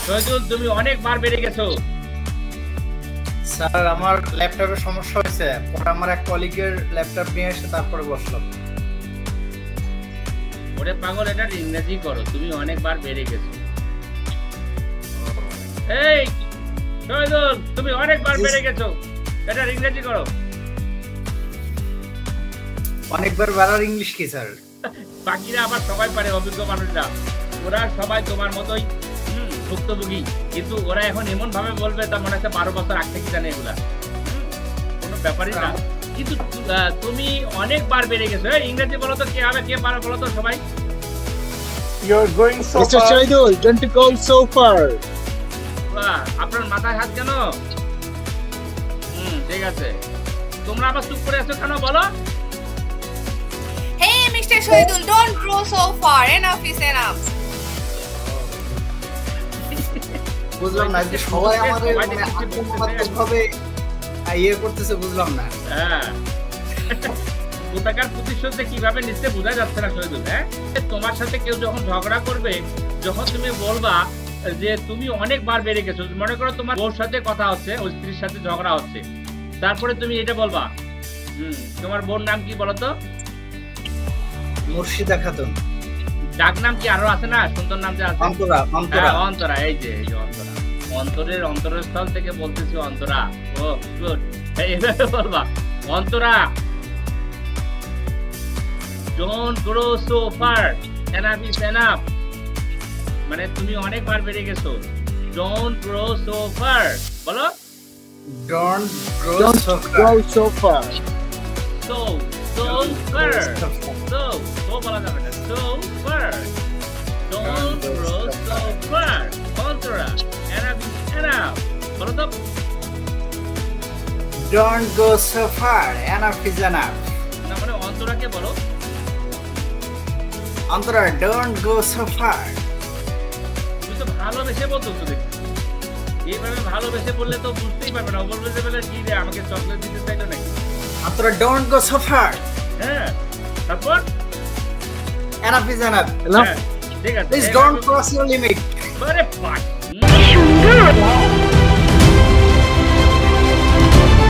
শহীদুল তুমি অনেকবার বেড়ে গেছো। স্যার আমার ল্যাপটপের সমস্যা হয়েছে, পরে আমার এক কলিগের ল্যাপটপ নিয়ে এসে তারপরে বসলাম। ওরে পাগল, এটা ইংরেজি করো, তুমি অনেকবার বেড়ে গেছো। এই শহীদুল তুমি অনেকবার বেড়ে গেছো, এটা ইংরেজি করো। অনেকবার বাড়ার ইংলিশ কি স্যার? বাকিরা আবার সবাই পারে, অভিজ্ঞ মানুষরা, ওরা সবাই তোমার মতোই ভুক্তভোগী, কিন্তু ওরা এখন এমন ভাবে বলবে তা মনে হচ্ছে 12 বছর আগ থেকে জানে এগুলা, কোনো ব্যাপারই না। কিন্তু তুমি অনেকবার বেড়ে গেছো। ইংরেজি বলো তো, কে হবে, কে পারে বলো তো সবাই। You're going so Mr. far. Shahidul, don't go so far. আপনার মাথায় হাত কেন? ঠিক আছে, তোমরা আবার চুপ করে আছো কেন বলো? Hey, Mr. Shahidul, don't grow so far. Enough is enough. বুঝলাম না যে সবাই আমাদের ভাবে ইয়ে করতেছে, বুঝলাম না। হ্যাঁ, কোথাকার প্রতিশোধ কিভাবে নিচ্ছে বোঝা যাচ্ছে না শহীদুল। হ্যাঁ, তোমার সাথে কেউ যখন ঝগড়া করবে, যখন তুমি বলবা যে তুমি অনেকবার বেড়ে গেছো, মনে করো তোমার বউর সাথে কথা হচ্ছে, ওই স্ত্রীর সাথে ঝগড়া হচ্ছে, তারপরে তুমি এটা বলবা, তোমার বোন নাম কি বলো তো? মুর্শিদা খাতুন। ডাক নাম কি আরো আছে না, সুন্দর নাম যে আছে? অন্তরা। অন্তরা। অন্তরা, এই যে অন্তরা, অন্তরের অন্তরস্থল থেকে বলতেছি অন্তরা। ও গুড, এইভাবে বলবা, Antara don't grow so far, enough is enough, মানে তুমি অনেকবার বেড়ে গেছো। ডোন্ট গ্রো সো ফার বলো। Don't grow so far. So far. So বলা যাবে না, so far. Don't grow so far. Antara, enough is enough বলো তো। Don't go so far. Enough is enough. না মানে অন্তরাকে বলো। Antara, don't go so far. তুমি তো ভালোবেসে বলতো তো দেখি, এইভাবে ভালোবেসে বললে তো বুঝতেই পারবে না। বলবে যে বলে কি রে, আমাকে চকলেট দিতে চাইতো নাকি? Antara, don't go so far. হ্যাঁ, তারপর Enough is enough. হ্যাঁ, ঠিক আছে, Please don't cross your limit. আরে বাহ,